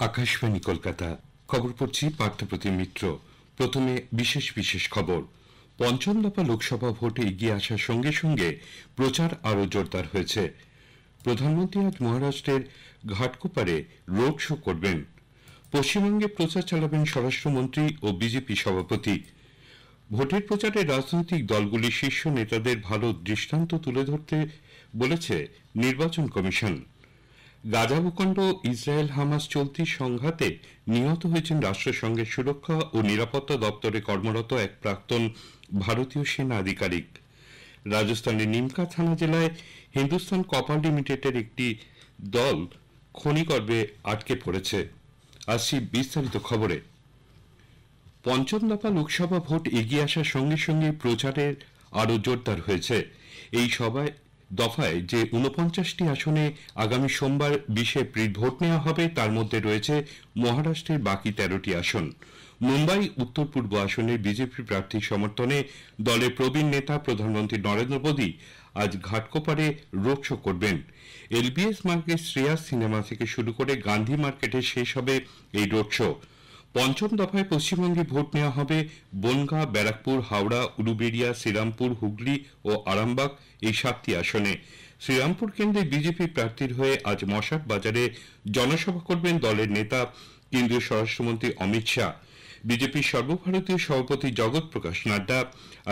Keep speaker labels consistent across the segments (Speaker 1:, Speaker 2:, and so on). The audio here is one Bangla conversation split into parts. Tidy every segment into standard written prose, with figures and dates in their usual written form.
Speaker 1: আকাশবাণী কলকাতা। খবর পড়ছি পার্থপ্রতিম মিত্র। প্রথমে বিশেষ বিশেষ খবর। পঞ্চম দফা লোকসভা ভোটে এগিয়ে আসার সঙ্গে সঙ্গে প্রচার আরও জোরদার হয়েছে। প্রধানমন্ত্রী আজ মহারাষ্ট্রের ঘাটকোপারে রোড শো করবেন। পশ্চিমবঙ্গে প্রচার চালাবেন স্বরাষ্ট্রমন্ত্রী ও বিজেপি সভাপতি। ভোটের প্রচারে রাজনৈতিক দলগুলির শীর্ষ নেতাদের ভালো দৃষ্টান্ত তুলে ধরতে বলেছে নির্বাচন কমিশন। গাজা ভূখণ্ড ইসরায়েল হামাস চলতি সংঘাতে নিহত হয়েছেন রাষ্ট্রসংঘের সুরক্ষা ও নিরাপত্তা দপ্তরে কর্মরত এক প্রাক্তন ভারতীয় সেনা আধিকারিক। রাজস্থানের নিমকা থানা জেলায় হিন্দুস্তান কপার লিমিটেডের একটি দল খনিগর্ভে আটকে পড়েছে। আসছি বিস্তারিত খবরে। পঞ্চম দফা লোকসভা ভোট এগিয়ে আসার সঙ্গে সঙ্গে প্রচারের আরও জোরদার হয়েছে। এই দফায় যে ৪৯টি আসনে আগামী সোমবার ২০ এপ্রিল ভোট নেওয়া হবে তার মধ্যে রয়েছে মহারাষ্ট্রের বাকি ১৩টি আসন। মুম্বাই উত্তর পূর্ব আসনে বিজেপি প্রার্থীর সমর্থনে দলের প্রবীণ নেতা প্রধানমন্ত্রী নরেন্দ্র মোদী আজ ঘাটকোপারে রোড শো করবেন। এলবিএস মার্কেট শ্রেয়াস সিনেমা থেকে শুরু করে গান্ধী মার্কেটে শেষ হবে এই রোড শো। পঞ্চম দফায় পশ্চিমবঙ্গে ভোট নেওয়া হবে বনগাঁ, ব্যারাকপুর, হাওড়া, উলুবেড়িয়া, শ্রীরামপুর, হুগলি ও আরামবাগ এই 7টি আসনে। শ্রীরামপুর কেন্দ্রে বিজেপি প্রার্থীর হয়ে আজ মশাট বাজারে জনসভা করবেন দলের নেতা কেন্দ্রীয় স্বরাষ্ট্রমন্ত্রী অমিত শাহ। বিজেপির সর্বভারতীয় সভাপতি জগৎ প্রকাশ নাড্ডা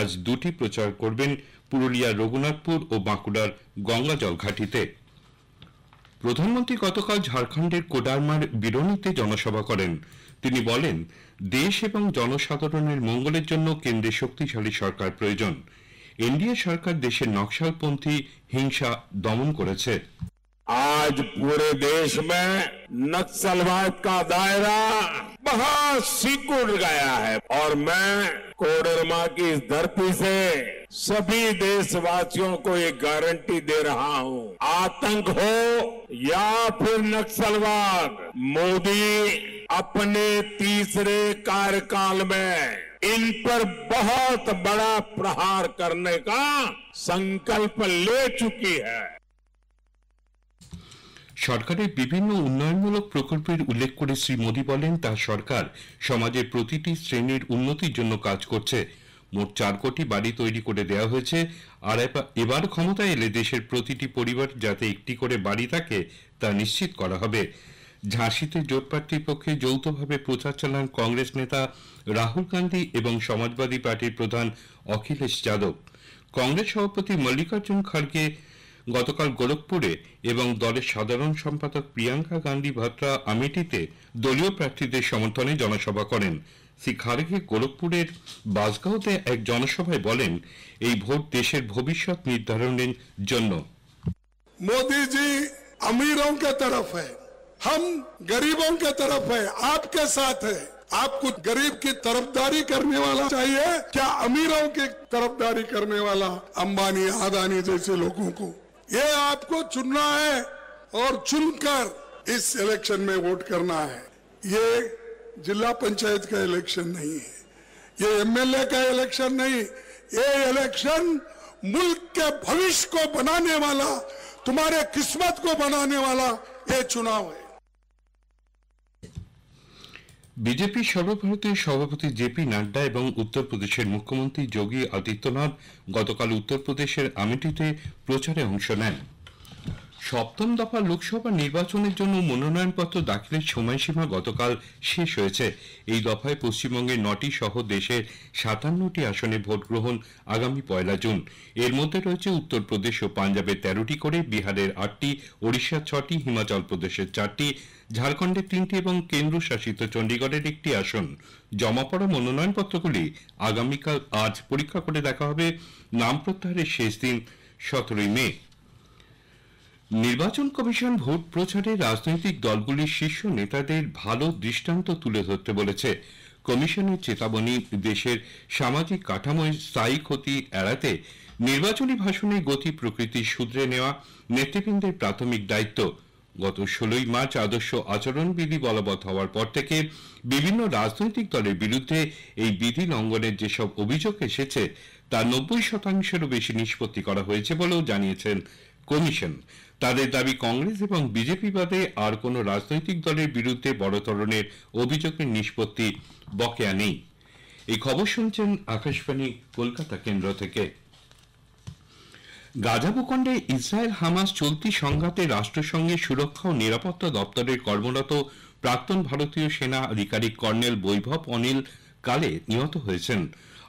Speaker 1: আজ দুটি প্রচার করবেন পুরুলিয়ার রঘুনাথপুর ও বাঁকুড়ার গঙ্গাজল ঘাটিতে। প্রধানমন্ত্রী গতকাল ঝাড়খণ্ডের কোডারমার বিরোনিতে জনসভা করেন। তিনি বলেন, দেশ এবং জনসাধারণের মঙ্গলের জন্য কেন্দ্রে শক্তিশালী সরকার প্রয়োজন। এনডিএ সরকার দেশের নকশালপন্থী হিংসা দমন করেছে।
Speaker 2: आज पूरे देश में नक्सलवाद का दायरा बहुत सिकुड़ गया है और मैं कोडरमा की इस धरती से सभी देशवासियों को ये गारंटी दे रहा हूं, आतंक हो या फिर नक्सलवाद, मोदी अपने तीसरे कार्यकाल में इन पर बहुत बड़ा प्रहार करने का संकल्प ले चुकी है।
Speaker 1: সরকারের বিভিন্ন উন্নয়নমূলক প্রকল্পের উল্লেখ করে শ্রী মোদী বলেন, তার সরকার সমাজের প্রতিটি শ্রেণীর উন্নতির জন্য কাজ করছে। মোট 4 কোটি বাড়ি তৈরি করে দেওয়া হয়েছে। আর এবার ক্ষমতায় এলে দেশের প্রতিটি পরিবার যাতে একটি করে বাড়ি থাকে তা নিশ্চিত করা হবে। ঝাঁসিতে জোট প্রার্থীর পক্ষে যৌথভাবে প্রচার চালান কংগ্রেস নেতা রাহুল গান্ধী এবং সমাজবাদী পার্টির প্রধান অখিলেশ যাদব। কংগ্রেস সভাপতি মল্লিকার্জুন খাড়গে গতকাল গোরখপুরে এবং দলের সাধারণ সম্পাদক প্রিয়াঙ্কা গান্ধী ভাদ্রা আমেঠিতে দলীয় প্রার্থীদের সমর্থনে জনসভা করেন। শ্রী খাড়গে গোরখপুরের বাসগাঁওতে এক জনসভায় বলেন, এই ভোট দেশের ভবিষ্যৎ নির্ধারণের জন্য।
Speaker 3: मोदी जी अमीरों के तरफ है, हम गरीबों के तरफ है, आपके साथ है। आपको गरीब की तरफदारी करने वाला चाहिए क्या अमीरों की तरफदारी करने वाला अंबानी, अदानी जैसे लोगों को? ये आपको चुनना है और चुनकर इस इलेक्शन में वोट करना है। ये जिला पंचायत का इलेक्शन नहीं है, ये एमएलए का इलेक्शन नहीं, ये इलेक्शन मुल्क के भविष्य को बनाने वाला, तुम्हारे किस्मत को बनाने वाला ये चुनाव है।
Speaker 1: বিজেপির সর্বভারতীয় সভাপতি জেপি নাড্ডা এবং উত্তরপ্রদেশের মুখ্যমন্ত্রী যোগী আদিত্যনাথ গতকাল উত্তরপ্রদেশের আমেঠিতে প্রচারে অংশ নেন। সপ্তম দফা লোকসভা নির্বাচনের জন্য মনোনয়নপত্র দাখিলের সময়সীমা গতকাল শেষ হয়েছে। এই দফায় পশ্চিমবঙ্গের 9টি সহ দেশের 57টি আসনে ভোট গ্রহণ আগামী 1 জুন। এর মধ্যে রয়েছে উত্তরপ্রদেশ ও পাঞ্জাবের 13টি করে, বিহারের 8টি, ওড়িশার 6টি, হিমাচল প্রদেশের 4টি, ঝাড়খণ্ডের 3টি এবং কেন্দ্রশাসিত চণ্ডীগড়ের 1টি আসন। জমা পড়া মনোনয়নপত্রগুলি আগামীকাল আজ পরীক্ষা করে দেখা হবে। নাম প্রত্যাহারের শেষ দিন 17 মে। নির্বাচন কমিশন ভোট প্রচারে রাজনৈতিক দলগুলির শীর্ষ নেতাদের ভালো দৃষ্টান্ত তুলে ধরতে বলেছে। কমিশনের চেতাবনী, দেশের সামাজিক কাঠামোয় স্থায়ী ক্ষতি এড়াতে নির্বাচনী ভাষণে গতি প্রকৃতি শুধরে নেওয়া নেতৃবৃন্দের প্রাথমিক দায়িত্ব। গত 16 মার্চ আদর্শ আচরণবিধি বলবৎ হওয়ার পর থেকে বিভিন্ন রাজনৈতিক দলের বিরুদ্ধে এই বিধি লঙ্ঘনের যেসব অভিযোগ এসেছে তার 90%-এরও বেশি নিষ্পত্তি করা হয়েছে বলেও জানিয়েছেন কমিশন। তাদের দাবি, কংগ্রেস এবং বিজেপি বাদে আর কোনো রাজনৈতিক দলের বিরুদ্ধে বড় ধরনের অভিযোগের নিষ্পত্তি বকেয়া নেই। এই খবর শুনছেন আকাশবাণী কলকাতা কেন্দ্র থেকে। গাজা ভূখণ্ডে ইসরায়েল হামাস চলতি সংঘাতে রাষ্ট্রসংঘের সুরক্ষা ও নিরাপত্তা দপ্তরের কর্মরত প্রাক্তন ভারতীয় সেনা আধিকারিক কর্নেল বৈভব অনিল কালে নিহত হয়েছেন।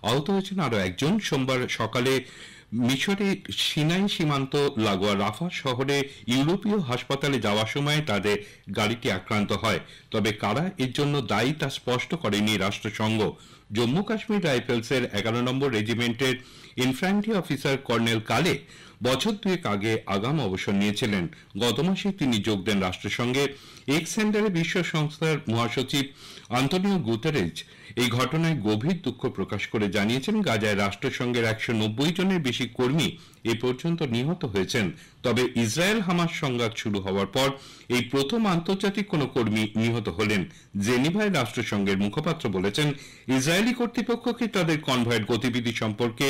Speaker 1: আহত হয়েছেন আরও একজন। সোমবার সকালে মিশরে সিনাই সীমান্ত লাগোয়া রাফা শহরে ইউরোপীয় হাসপাতালে যাওয়ার সময় তাদের গাড়িটি আক্রান্ত হয়। তবে কারা এর জন্য দায়ী তা স্পষ্ট করেনি রাষ্ট্রসংঘ। জম্মু কাশ্মীর রাইফেলসের 11 নম্বর রেজিমেন্টের ইনফ্যান্ট্রি অফিসার কর্নেল কালে বছর দুয়েক আগে আগাম অবসর নিয়েছিলেন। গত মাসে তিনি যোগ দেন রাষ্ট্রসংঘে। এক্স সেন্টারে বিশ্ব সংস্থার মহাসচিব আন্তোনিও গুতেরেজ এই ঘটনায় গভীর দুঃখ প্রকাশ করে জানিয়েছেন, গাজায় রাষ্ট্রসংঘের 190 জনের বেশি কর্মী এ পর্যন্ত নিহত হয়েছেন। তবে ইসরায়েল হামাস সংঘাত শুরু হওয়ার পর এই প্রথম আন্তর্জাতিক কোনো কর্মী নিহত হলেন। জেনিভায় রাষ্ট্রসংঘের মুখপাত্র বলেছেন, ইসরায়েলি কর্তৃপক্ষকে তাদের কনভয়ের গতিবিধি সম্পর্কে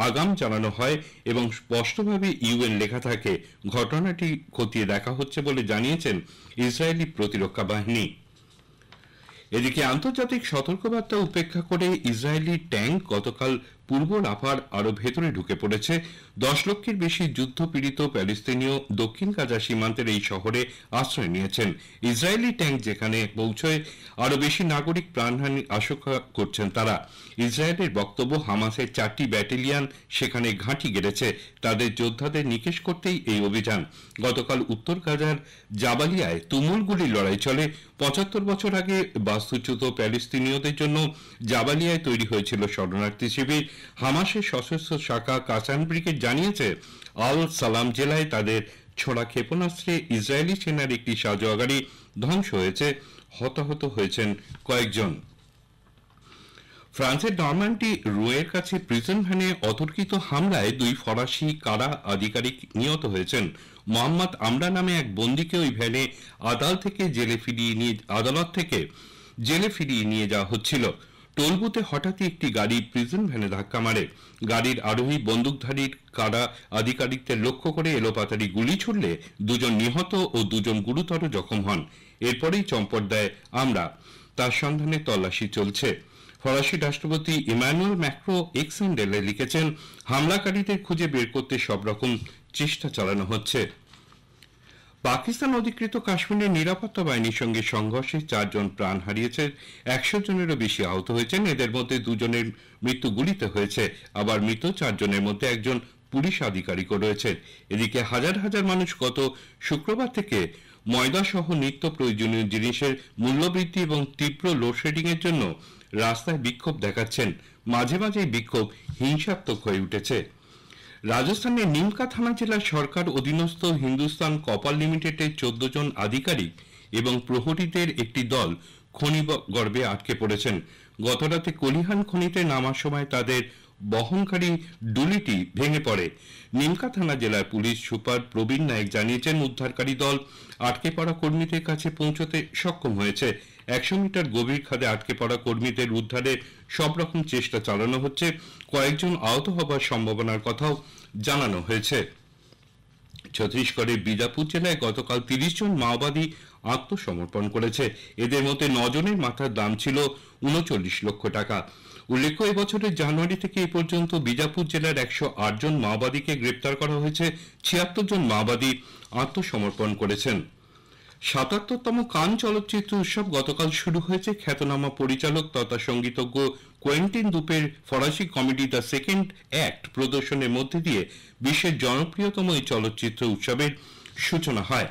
Speaker 1: আগাম জানানো হয় এবং স্পষ্টভাবে ইউএন লেখা থাকে। ঘটনাটি খতিয়ে দেখা হচ্ছে বলে জানিয়েছেন ইসরায়েলি প্রতিরক্ষা বাহিনী। এদিকে আন্তর্জাতিক সতর্কবার্তা উপেক্ষা করে ইসরায়েলি ট্যাঙ্ক গতকাল পূর্ব রাফার আরো ভেতরে ঢুকে পড়েছে। 10 লক্ষের বেশি যুদ্ধপীড়িত প্যালেস্তিনীয় দক্ষিণ গাজা সীমান্তের এই শহরে আশ্রয় নিয়েছেন। ইসরায়েলি ট্যাঙ্ক যেখানে পৌঁছয় আরো বেশি নাগরিক প্রাণহানির আশঙ্কা করছেন তারা। ইসরায়েলের বক্তব্য, হামাসের 4টি ব্যাটালিয়ন সেখানে ঘাঁটি গেড়েছে। তাদের যোদ্ধাদের নিকেশ করতেই এই অভিযান। গতকাল উত্তর গাজার জাবালিয়ায় তুমুল গুলির লড়াই চলে। 75 বছর আগে বাস্তুচ্যুত প্যালেস্তিনীয়দের জন্য জাবালিয়ায় তৈরি হয়েছিল শরণার্থী শিবির। হামাসের সশস্ত্র শাখা কাসান ব্রিগেড জানিয়েছে, আল সালাম জেলায় তাদের ছোড়া ক্ষেপণাস্ত্রে ইসরায়েলি সেনার একটি সাজোয়া গাড়ি ধ্বংস হয়েছে। হতাহত হয়েছেন কয়েকজন। ফ্রান্সের নরমান্ডি রুয়ের কাছে প্রিজন ভ্যানে অতর্কিত হামলায় 2 ফরাসি কারা আধিকারিক নিহত হয়েছেন। মোহাম্মদ আমরা নামে এক বন্দীকে ওই ভ্যানে আদালত থেকে জেলে ফিরিয়ে নিয়ে যাওয়া হচ্ছিল। টোলবুথে হঠাৎই একটি গাড়ি প্রিজন ভ্যানে ধাক্কা মারে। গাড়ির আরোহী বন্দুকধারীর কারা আধিকারিকদের লক্ষ্য করে এলোপাতাড়ি গুলি ছুড়লে 2 জন নিহত ও 2 জন গুরুতর জখম হন। এরপরেই চম্পট দেয় আমরা। তার সন্ধানে তল্লাশি চলছে। ফরাসি রাষ্ট্রপতি ইমানুয়েল ম্যাক্রো এক্স হ্যান্ডেলে লিখেছেন, হামলাকারীদের খুঁজে বের করতে সব রকম চেষ্টা চালানো হচ্ছে। পাকিস্তান অধিকৃত কাশ্মীরের নিরাপত্তা বাহিনীর সঙ্গে সংঘর্ষে 4 জন প্রাণ হারিয়েছেন, 100 জনেরও বেশি আহত হয়েছেন। এদের মধ্যে 2 জনের মৃত্যু গুলিতে হয়েছে। আবার মৃত 4 জনের মধ্যে একজন পুলিশ আধিকারিকও রয়েছে। এদিকে হাজার হাজার মানুষ গত শুক্রবার থেকে ময়দা সহ নিত্য প্রয়োজনীয় জিনিসের মূল্যবৃদ্ধি এবং তীব্র লোডশেডিং এর জন্য রাস্তায় বিক্ষোভ দেখাচ্ছেন। মাঝে মাঝে বিক্ষোভ হিংসাত্মক হয়ে উঠেছে। রাজস্থানের নিমকা থানা জেলার সরকার অধীনস্থ হিন্দুস্তান কপার লিমিটেডের 14 জন আধিকারিক এবং প্রহরীদের একটি দল খনি গর্ভে আটকে পড়েছেন। গতরাতে কলিহান খনিতে নামার সময় তাদের বহনকারী ডুলিটি ভেঙে পড়ে। নিমকা থানা জেলার পুলিশ সুপার প্রবীণ নায়েক জানিয়েছেন, উদ্ধারকারী দল আটকে পড়া কর্মীদের কাছে পৌঁছতে সক্ষম হয়েছে। 100 মিটার গভীর খাদে আটকে পড়া কর্মীদের উদ্ধারে সব রকম চেষ্টা চালানো হচ্ছে। কয়েকজন আহত হবার সম্ভাবনার কথাও জানানো হয়েছে। ছত্তিশগড়ের বিজাপুর জেলায় গতকাল 30 জন মাওবাদী আত্মসমর্পণ করেছে। এদের মধ্যে 9 জনের মাথার দাম ছিল 39 লক্ষ টাকা। উল্লেখ্য, এবছরের জানুয়ারি থেকে এ পর্যন্ত বিজাপুর জেলার 108 জন মাওবাদীকে গ্রেপ্তার করা হয়েছে। 76 জন মাওবাদী আত্মসমর্পণ করেছেন। 77তম কান চলচ্চিত্র উৎসব গতকাল শুরু হয়েছে। খ্যাতনামা পরিচালক তথা সঙ্গীতজ্ঞ কোয়েন্টিন দুপের ফরাসি কমেডি দ্য সেকেন্ড অ্যাক্ট প্রদর্শনের মধ্যে দিয়ে বিশ্বের জনপ্রিয়তম এই চলচ্চিত্র উৎসবের সূচনা হয়।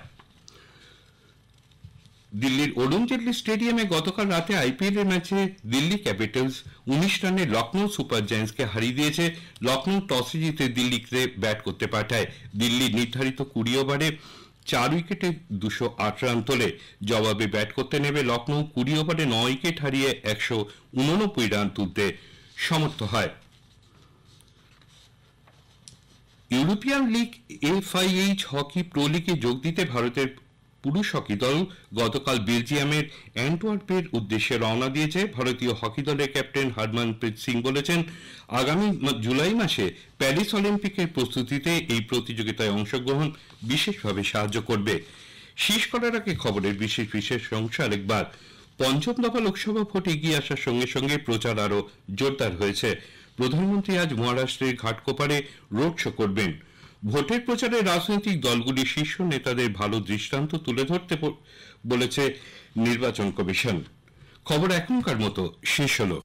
Speaker 1: দিল্লির অরুণ জেটলি স্টেডিয়ামে গতকাল রাতে আইপিএল এর ম্যাচে দিল্লি ক্যাপিটালস 19 রানে লখনৌ সুপার জায়ান্টসকে হারিয়ে দিয়েছে। লখনৌ টসে জিতে দিল্লিকে ব্যাট করতে পাঠায়। দিল্লি নির্ধারিত 20 ওভারে 4 উইকেটে 208 রান তোলে। জবাবে ব্যাট করতে নেমে লখনৌ 20 ওভারে 9 উইকেট হারিয়ে 189 রান তুলতে সমর্থ হয়। European league FIH hockey pro লিগে যোগ দিতে ভারতের পুরুষ হকি দল গতকাল বেলজিয়ামের অ্যান্টওয়ার্পের উদ্দেশ্যে রওনা দিয়েছে। ভারতীয় হকি দলের ক্যাপ্টেন হরমনপ্রীত সিং বলেছেন, আগামী জুলাই মাসে প্যারিস অলিম্পিকের প্রস্তুতিতে এই প্রতিযোগিতায় অংশগ্রহণ বিশেষভাবে সাহায্য করবে। শেষ করার আগে খবরের বিশেষ অংশ আরেকবার। পঞ্চম দফা লোকসভা ভোটে এগিয়ে আসার সঙ্গে সঙ্গে প্রচার আরো জোরদার হয়েছে। প্রধানমন্ত্রী আজ মহারাষ্ট্রের ঘাটকোপারে রোড শো করবেন। ভোটের প্রচারে রাজনৈতিক দলগুলির শীর্ষ নেতাদের ভালো দৃষ্টান্ত তুলে ধরতে বলেছে নির্বাচন কমিশন। খবর এখনকার মতো শেষ হলো।